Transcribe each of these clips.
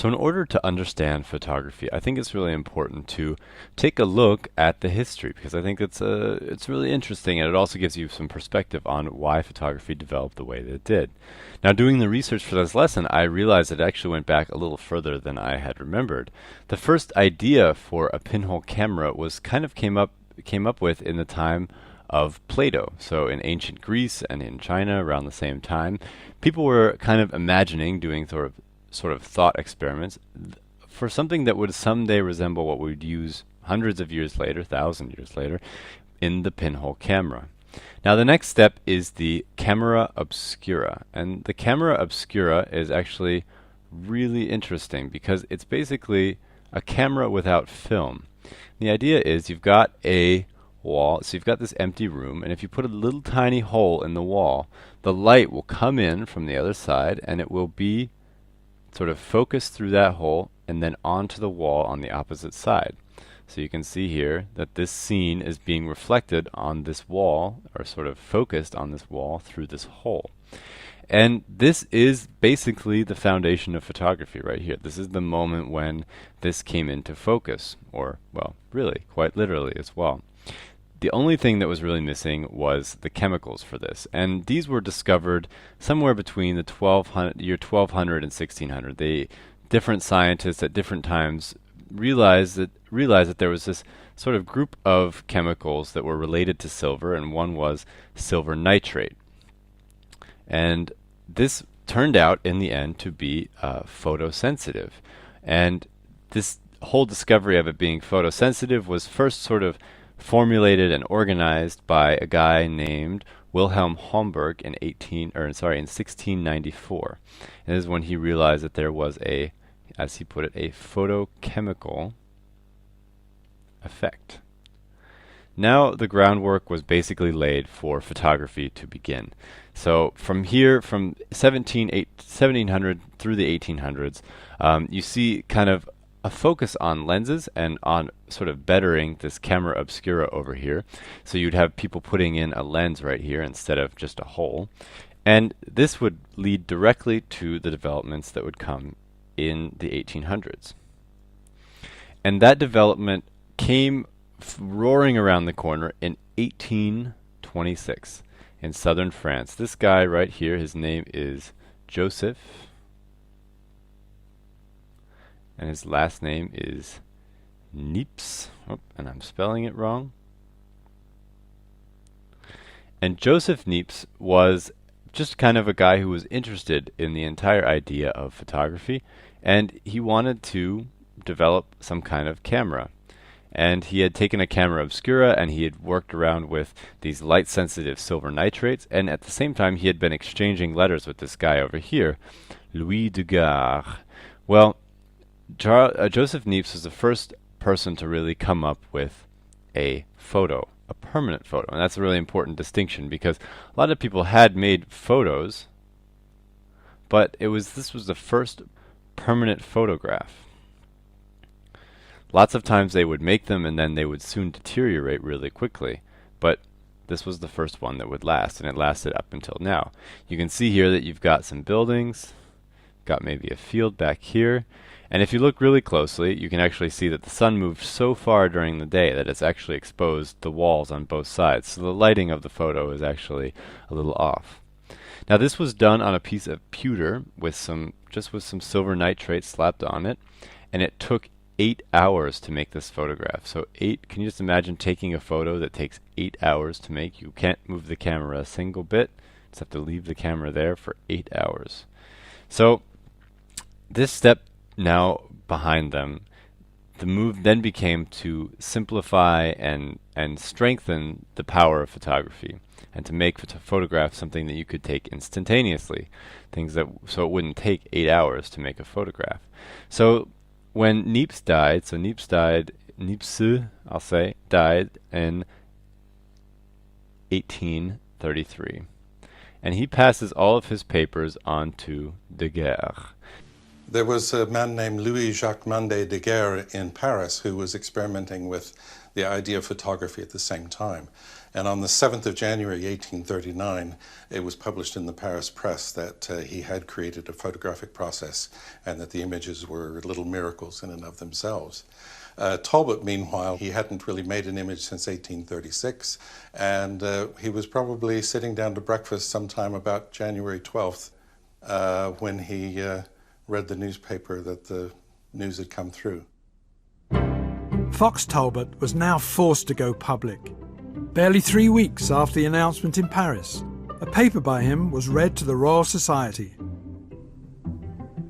So in order to understand photography, I think it's really important to take a look at the history because I think it's really interesting and it also gives you some perspective on why photography developed the way that it did. Now, doing the research for this lesson, I realized it actually went back a little further than I had remembered. The first idea for a pinhole camera was kind of came up with in the time of Plato. So in ancient Greece and in China around the same time, people were kind of imagining doing sort of thought experiments for something that would someday resemble what we'd use hundreds of years later, thousand years later, in the pinhole camera. Now the next step is the camera obscura, and the camera obscura is actually really interesting because it's basically a camera without film. The idea is you've got a wall, so you've got this empty room, and if you put a little tiny hole in the wall, the light will come in from the other side and it will be sort of focus through that hole and then onto the wall on the opposite side. So you can see here that this scene is being reflected on this wall, or sort of focused on this wall through this hole. And this is basically the foundation of photography right here. This is the moment when this came into focus, or, well, really, quite literally as well. The only thing that was really missing was the chemicals for this, and these were discovered somewhere between the year 1200 and 1600. Different scientists at different times realized that there was this sort of group of chemicals that were related to silver, and one was silver nitrate. And this turned out in the end to be photosensitive, and this whole discovery of it being photosensitive was first sort of formulated and organized by a guy named Wilhelm Homburg in 1694. And this is when he realized that there was a, as he put it, a photochemical effect. Now the groundwork was basically laid for photography to begin. So from here, from 1700 through the 1800s, you see kind of a focus on lenses and on sort of bettering this camera obscura over here. So you'd have people putting in a lens right here instead of just a hole. And this would lead directly to the developments that would come in the 1800s. And that development came roaring around the corner in 1826 in southern France. This guy right here, his name is Joseph, and his last name is Neeps. Oh, and I'm spelling it wrong. And Joseph Neeps was just kind of a guy who was interested in the entire idea of photography, and he wanted to develop some kind of camera. And he had taken a camera obscura and he had worked around with these light-sensitive silver nitrates, and at the same time he had been exchanging letters with this guy over here, Louis Daguerre. Well, Joseph Neeps was the first person to really come up with a photo, a permanent photo. And that's a really important distinction because a lot of people had made photos, but this was the first permanent photograph. Lots of times they would make them and then they would soon deteriorate really quickly, but this was the first one that would last, and it lasted up until now. You can see here that you've got some buildings, got maybe a field back here, and if you look really closely, you can actually see that the sun moved so far during the day that it's actually exposed the walls on both sides, so the lighting of the photo is actually a little off. Now this was done on a piece of pewter with some silver nitrate slapped on it, and it took 8 hours to make this photograph. So can you just imagine taking a photo that takes 8 hours to make? You can't move the camera a single bit, just have to leave the camera there for 8 hours. So this step now behind them, the move then became to simplify and strengthen the power of photography and to make photographs something that you could take instantaneously, so it wouldn't take 8 hours to make a photograph. So when Neeps died, Neeps, died in 1833. And he passes all of his papers on to Daguerre. There was a man named Louis-Jacques Mandé Daguerre in Paris who was experimenting with the idea of photography at the same time. And on the 7th of January 1839, it was published in the Paris press that he had created a photographic process and that the images were little miracles in and of themselves. Talbot, meanwhile, he hadn't really made an image since 1836, and he was probably sitting down to breakfast sometime about January 12th when he read the newspaper that the news had come through. Fox Talbot was now forced to go public. Barely 3 weeks after the announcement in Paris, a paper by him was read to the Royal Society.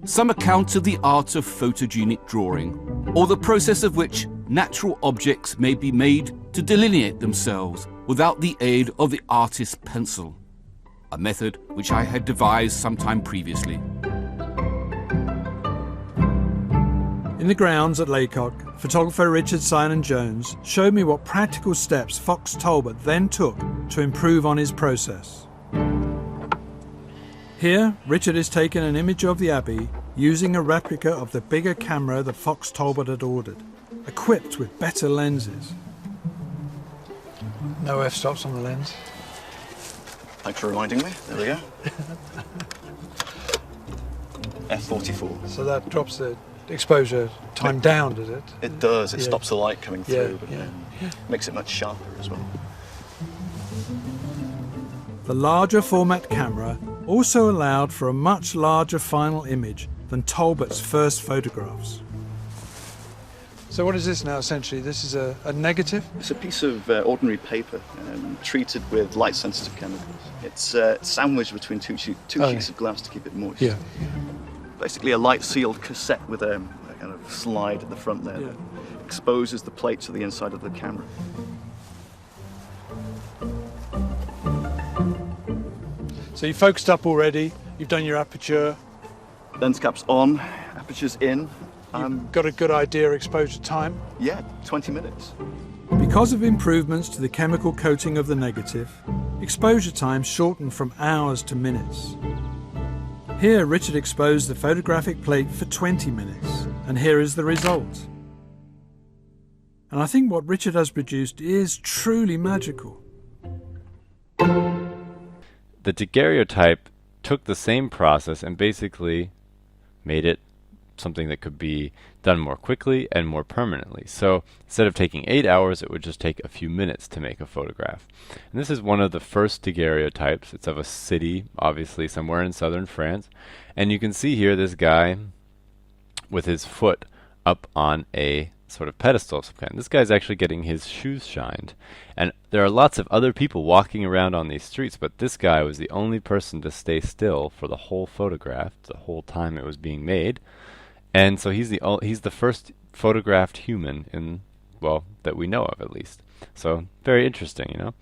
Some accounts of the art of photogenic drawing, or the process of which natural objects may be made to delineate themselves without the aid of the artist's pencil, a method which I had devised some time previously. In the grounds at Laycock, photographer Richard Synan-Jones showed me what practical steps Fox Talbot then took to improve on his process. Here, Richard is taking an image of the Abbey using a replica of the bigger camera that Fox Talbot had ordered, equipped with better lenses. No f-stops on the lens. Thanks for reminding me. There we go. F44. So that drops the exposure time down, does it? It does. It Yeah. stops the light coming through, but yeah. makes it much sharper as well. The larger format camera also allowed for a much larger final image than Talbot's first photographs. So what is this now, essentially? This is a negative? It's a piece of ordinary paper treated with light-sensitive chemicals. It's sandwiched between two sheets of glass to keep it moist. Yeah. Basically a light-sealed cassette with a kind of slide at the front there that exposes the plate to the inside of the camera. So you focused up already, you've done your aperture, Lens cap's on, aperture's in. you've got a good idea of exposure time. Yeah, 20 minutes. Because of improvements to the chemical coating of the negative, exposure time shortened from hours to minutes. Here, Richard exposed the photographic plate for 20 minutes, and here is the result. And I think what Richard has produced is truly magical. The Daguerreotype took the same process and basically made it something that could be done more quickly and more permanently. So instead of taking 8 hours, it would just take a few minutes to make a photograph. And this is one of the first daguerreotypes. It's of a city, obviously somewhere in southern France. And you can see here this guy with his foot up on a sort of pedestal of some kind. This guy's actually getting his shoes shined. And there are lots of other people walking around on these streets, but this guy was the only person to stay still for the whole photograph, the whole time it was being made. And so he's the first photographed human in, well, that we know of at least. So very interesting, you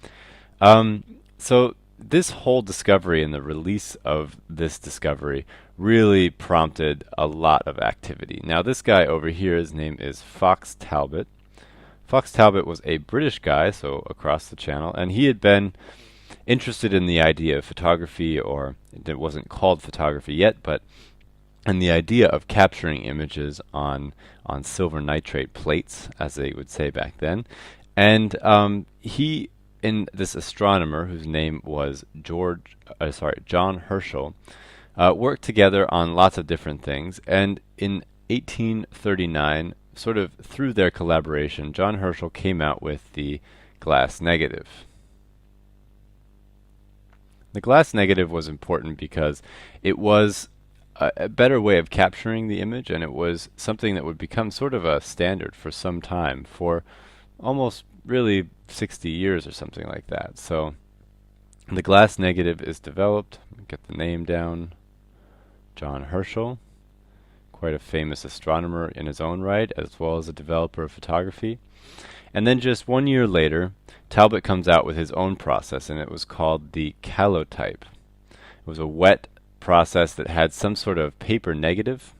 know. So this whole discovery and the release of this discovery really prompted a lot of activity. Now this guy over here, his name is Fox Talbot. Fox Talbot was a British guy, so across the channel, and he had been interested in the idea of photography, or it wasn't called photography yet, but and the idea of capturing images on silver nitrate plates, as they would say back then. And he and this astronomer, whose name was John Herschel, worked together on lots of different things. And in 1839, sort of through their collaboration, John Herschel came out with the glass negative. The glass negative was important because it was a better way of capturing the image, and it was something that would become sort of a standard for some time, for almost really 60 years or something like that. So the glass negative is developed. Get the name down. John Herschel, quite a famous astronomer in his own right, as well as a developer of photography. And then just 1 year later, Talbot comes out with his own process, and it was called the Calotype. It was a wet process that had some sort of paper negative.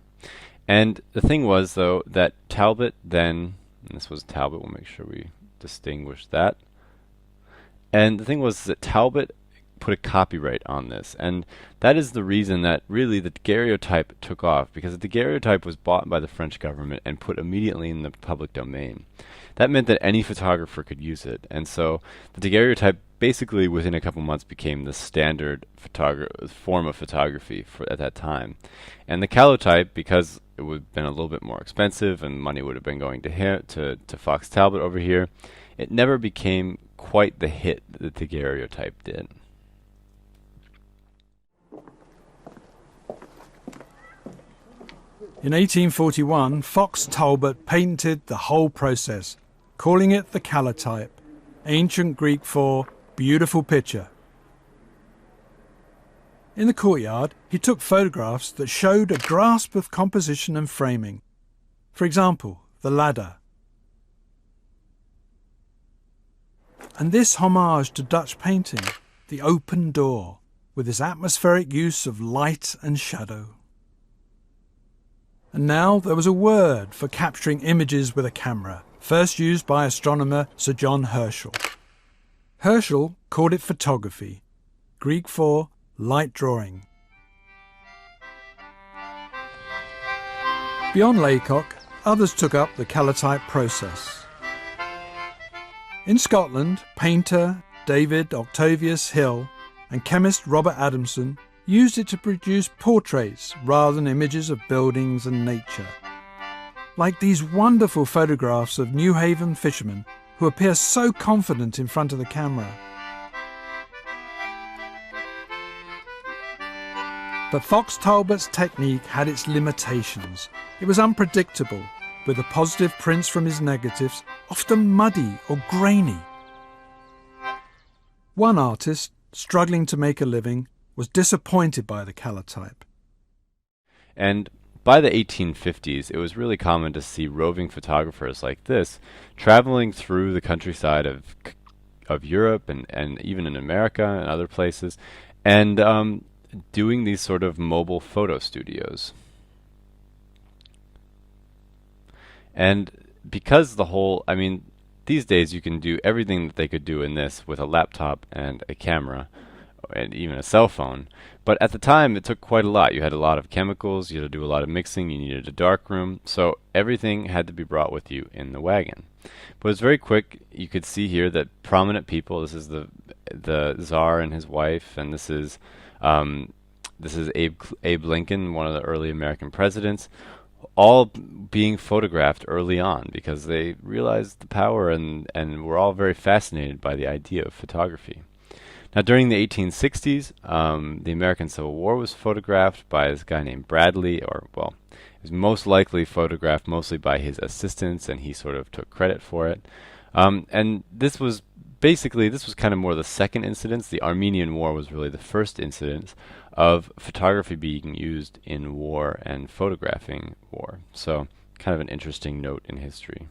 And the thing was, though, that Talbot then, and this was Talbot, we'll make sure we distinguish that. And the thing was that Talbot put a copyright on this. And that is the reason that really the daguerreotype took off, because the daguerreotype was bought by the French government and put immediately in the public domain. That meant that any photographer could use it. And so the daguerreotype basically within a couple months became the standard form of photography at that time. And the calotype, because it would have been a little bit more expensive and money would have been going to Fox Talbot over here, it never became quite the hit that the daguerreotype did. In 1841, Fox Talbot patented the whole process, calling it the Calotype, ancient Greek for beautiful picture. In the courtyard, he took photographs that showed a grasp of composition and framing. For example, the ladder. And this homage to Dutch painting, the open door, with its atmospheric use of light and shadow. And now there was a word for capturing images with a camera, first used by astronomer Sir John Herschel. Herschel called it photography, Greek for light drawing. Beyond Laycock, others took up the calotype process. In Scotland, painter David Octavius Hill and chemist Robert Adamson used it to produce portraits rather than images of buildings and nature. Like these wonderful photographs of New Haven fishermen who appear so confident in front of the camera. But Fox Talbot's technique had its limitations. It was unpredictable, with the positive prints from his negatives often muddy or grainy. One artist, struggling to make a living, was disappointed by the calotype. And by the 1850s, it was really common to see roving photographers like this traveling through the countryside of Europe and even in America and other places, and doing these sort of mobile photo studios. And because these days you can do everything that they could do in this with a laptop and a camera and even a cell phone. But at the time, it took quite a lot. You had a lot of chemicals, you had to do a lot of mixing, you needed a dark room, so everything had to be brought with you in the wagon. But it was very quick. You could see here that prominent people, this is the Tsar and his wife, and this is Abe Lincoln, one of the early American presidents, all being photographed early on because they realized the power and were all very fascinated by the idea of photography. Now, during the 1860s, the American Civil War was photographed by this guy named Bradley, it was most likely photographed mostly by his assistants, and he sort of took credit for it. And this was kind of more the second incidence. The Armenian War was really the first incidence of photography being used in war and photographing war. So, kind of an interesting note in history.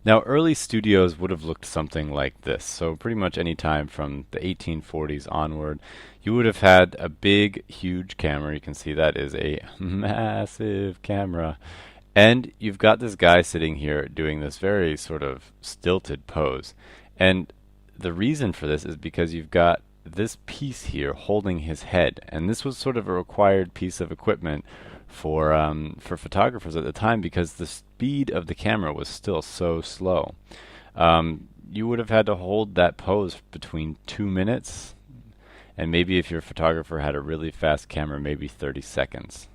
Now, early studios would have looked something like this. So pretty much any time from the 1840s onward, you would have had a big, huge camera. You can see that is a massive camera. And you've got this guy sitting here doing this very sort of stilted pose. And the reason for this is because you've got this piece here holding his head. And this was sort of a required piece of equipment for photographers at the time because the speed of the camera was still so slow. You would have had to hold that pose between 2 minutes, and maybe if your photographer had a really fast camera, maybe 30 seconds.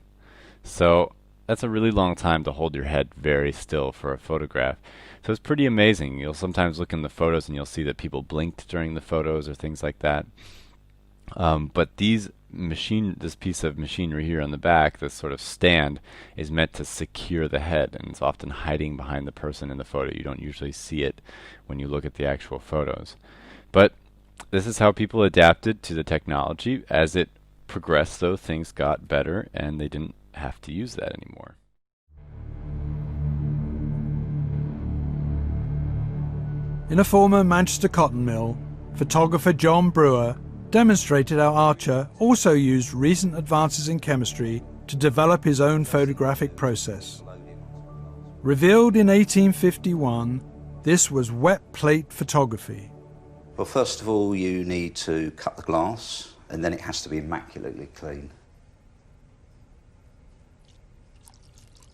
So that's a really long time to hold your head very still for a photograph. So it's pretty amazing. You'll sometimes look in the photos and you'll see that people blinked during the photos or things like that. But this piece of machinery here on the back, this sort of stand, is meant to secure the head, and it's often hiding behind the person in the photo. You don't usually see it when you look at the actual photos. But this is how people adapted to the technology. As it progressed, though, things got better, and they didn't have to use that anymore. In a former Manchester cotton mill, photographer John Brewer demonstrated how Archer also used recent advances in chemistry to develop his own photographic process. Revealed in 1851, this was wet plate photography. Well, first of all, you need to cut the glass, and then it has to be immaculately clean.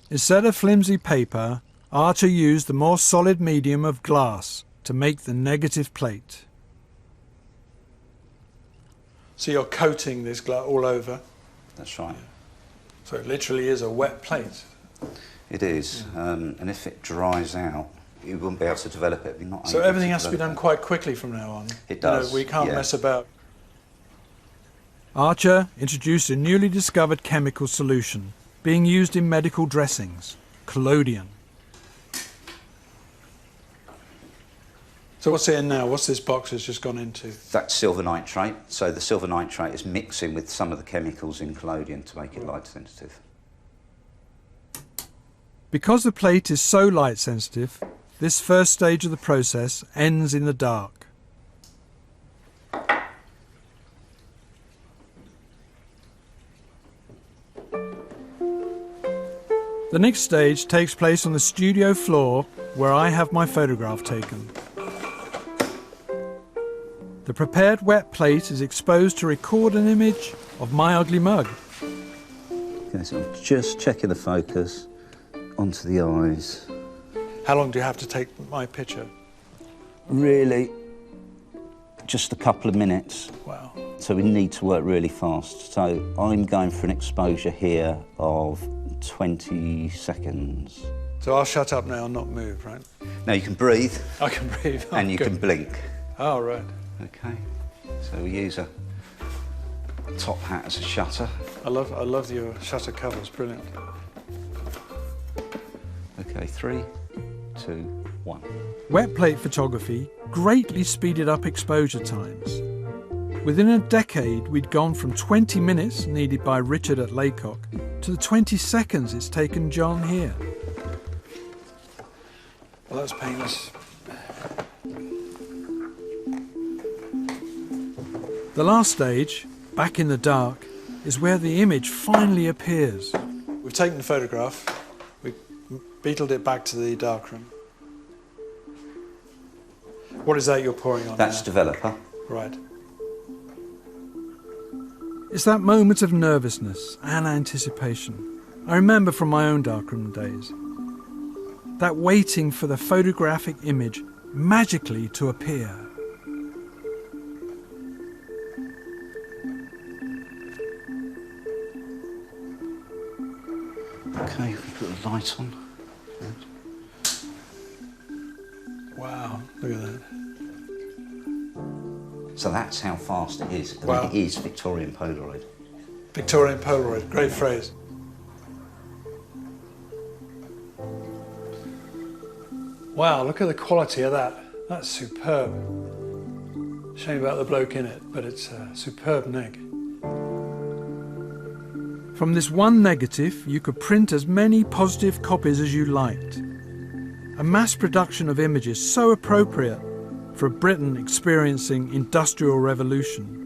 Instead of flimsy paper, Archer used the more solid medium of glass to make the negative plate. So you're coating this glass all over? That's right. So it literally is a wet plate? It is, and if it dries out, you wouldn't be able to develop it. You're not So able everything to has to be develop done quite quickly from now on? It does, We can't yeah. mess about. Archer introduced a newly discovered chemical solution being used in medical dressings, collodion. So what's in now? What's this box has just gone into? That's silver nitrate. So the silver nitrate is mixing with some of the chemicals in collodion to make it light sensitive. Because the plate is so light sensitive, this first stage of the process ends in the dark. The next stage takes place on the studio floor where I have my photograph taken. The prepared wet plate is exposed to record an image of my ugly mug. Okay, so I'm just checking the focus onto the eyes. How long do you have to take my picture? Really, just a couple of minutes. Wow. So we need to work really fast. So I'm going for an exposure here of 20 seconds. So I'll shut up now and not move, right? Now you can breathe I can breathe. Oh, and you good. can blink. Oh, right. Okay, so we use a top hat as a shutter. I love your shutter covers, brilliant. Okay, 3, 2, 1. Wet plate photography greatly speeded up exposure times. Within a decade, we'd gone from 20 minutes needed by Richard at Laycock to the 20 seconds it's taken John here. Well, that's painless. The last stage, back in the dark, is where the image finally appears. We've taken the photograph, we've beetled it back to the darkroom. What is that you're pouring on That's now? developer. Right. It's that moment of nervousness and anticipation I remember from my own darkroom days. That waiting for the photographic image magically to appear. Okay, put the light on. Wow, look at that. So that's how fast it is. I Wow. mean, it is Victorian Polaroid. Victorian Polaroid, great phrase. Wow, look at the quality of that. That's superb. Shame about the bloke in it, but it's a superb neg. From this one negative, you could print as many positive copies as you liked. A mass production of images so appropriate for a Britain experiencing industrial revolution.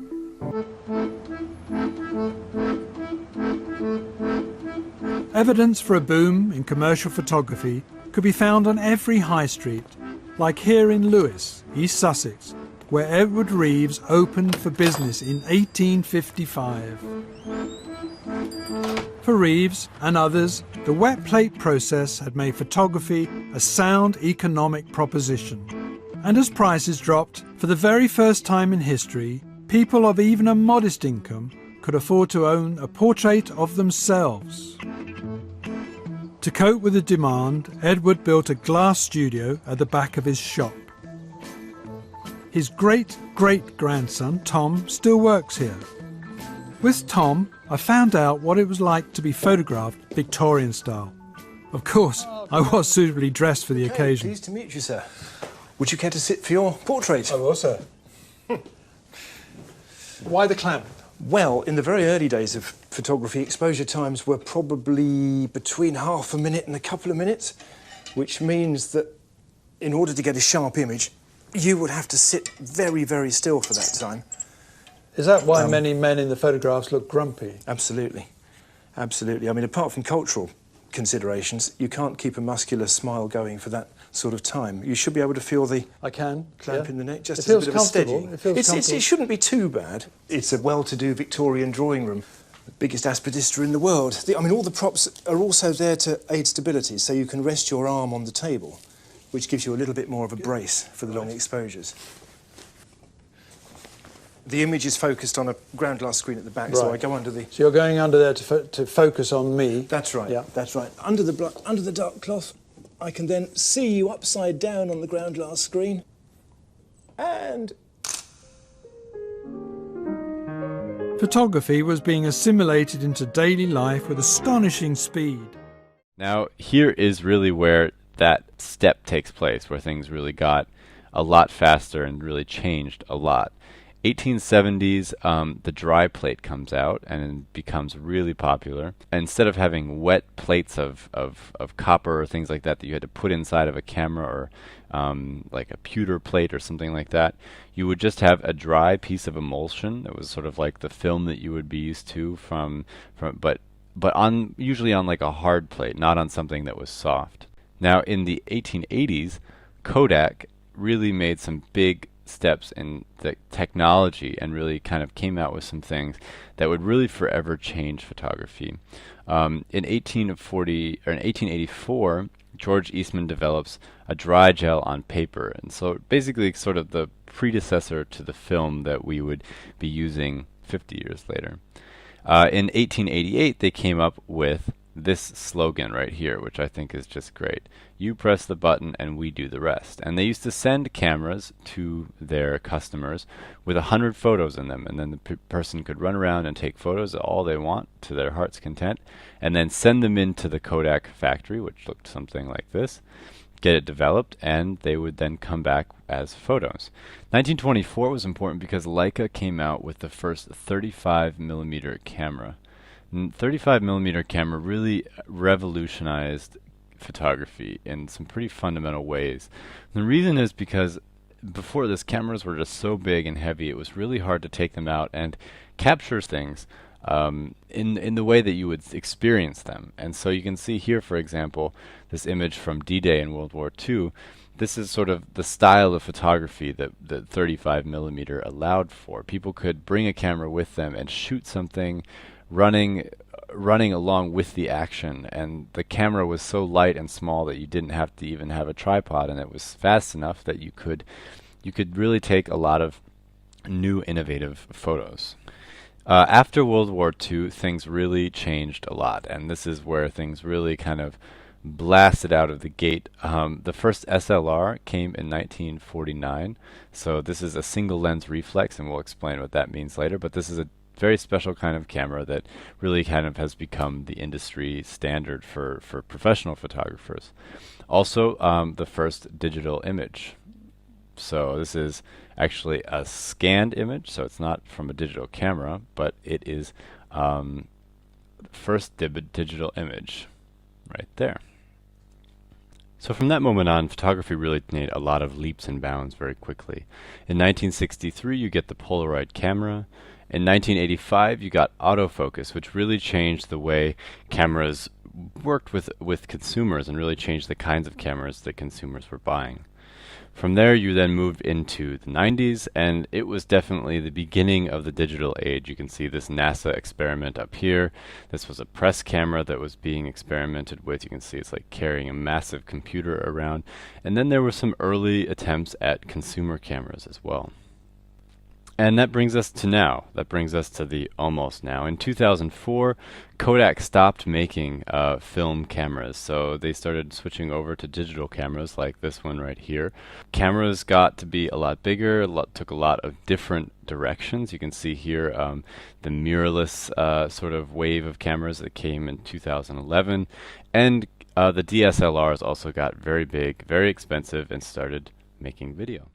Evidence for a boom in commercial photography could be found on every high street, like here in Lewes, East Sussex, where Edward Reeves opened for business in 1855. For Reeves and others, the wet plate process had made photography a sound economic proposition. And as prices dropped, for the very first time in history, people of even a modest income could afford to own a portrait of themselves. To cope with the demand, Edward built a glass studio at the back of his shop. His great-great-grandson, Tom, still works here. With Tom, I found out what it was like to be photographed Victorian style. Of course, I was suitably dressed for the occasion. Pleased to meet you, sir. Would you care to sit for your portrait? I will, sir. Why the clamp? Well, in the very early days of photography, exposure times were probably between half a minute and a couple of minutes, which means that in order to get a sharp image, you would have to sit very, very still for that time. Is that why many men in the photographs look grumpy? Absolutely. Absolutely. I mean, apart from cultural considerations, you can't keep a muscular smile going for that sort of time. You should be able to feel the I can. clamp yeah. in the neck, just It as a feels bit of a comfortable. steadying. It feels comfortable. It shouldn't be too bad. It's a well-to-do Victorian drawing room. The biggest aspidistra in the world. I mean, all the props are also there to aid stability, so you can rest your arm on the table, which gives you a little bit more of a brace for the long exposures. The image is focused on a ground glass screen at the back, so I go under the... So you're going under there to focus on me. That's right, yeah. that's right. Under the dark cloth, I can then see you upside down on the ground glass screen. And... Photography was being assimilated into daily life with astonishing speed. Now, here is really where that step takes place, where things really got a lot faster and really changed a lot. 1870s, the dry plate comes out and becomes really popular. And instead of having wet plates of copper or things like that you had to put inside of a camera, or like a pewter plate or something like that, you would just have a dry piece of emulsion that was sort of like the film that you would be used to but on usually on like a hard plate, not on something that was soft. Now in the 1880s, Kodak really made some big steps in the technology and really kind of came out with some things that would really forever change photography. In 1884, George Eastman develops a dry gel on paper, and so basically sort of the predecessor to the film that we would be using 50 years later. In 1888, they came up with this slogan right here, which I think is just great. You press the button and we do the rest. And they used to send cameras to their customers with 100 photos in them, and then the person could run around and take photos of all they want to their heart's content, and then send them into the Kodak factory, which looked something like this, get it developed, and they would then come back as photos. 1924 was important because Leica came out with the first 35mm camera. 35mm camera really revolutionized photography in some pretty fundamental ways. And the reason is because before this, cameras were just so big and heavy, it was really hard to take them out and capture things in the way that you would experience them. And so you can see here, for example, this image from D-Day in World War II. This is sort of the style of photography that 35mm allowed for. People could bring a camera with them and shoot something running along with the action, and the camera was so light and small that you didn't have to even have a tripod, and it was fast enough that you could really take a lot of new innovative photos. After World War II, things really changed a lot, and this is where things really kind of blasted out of the gate. The first SLR came in 1949, so this is a single lens reflex, and we'll explain what that means later, but this is a very special kind of camera that really kind of has become the industry standard for professional photographers. Also, the first digital image. So this is actually a scanned image, so it's not from a digital camera, but it is first digital image right there. So from that moment on, photography really made a lot of leaps and bounds very quickly. In 1963, you get the Polaroid camera. In 1985, you got autofocus, which really changed the way cameras worked with consumers and really changed the kinds of cameras that consumers were buying. From there, you then moved into the 90s, and it was definitely the beginning of the digital age. You can see this NASA experiment up here. This was a press camera that was being experimented with. You can see it's like carrying a massive computer around. And then there were some early attempts at consumer cameras as well. And that brings us to now. That brings us to the almost now. In 2004, Kodak stopped making film cameras, so they started switching over to digital cameras like this one right here. Cameras got to be a lot bigger, took a lot of different directions. You can see here the mirrorless sort of wave of cameras that came in 2011. And the DSLRs also got very big, very expensive, and started making video.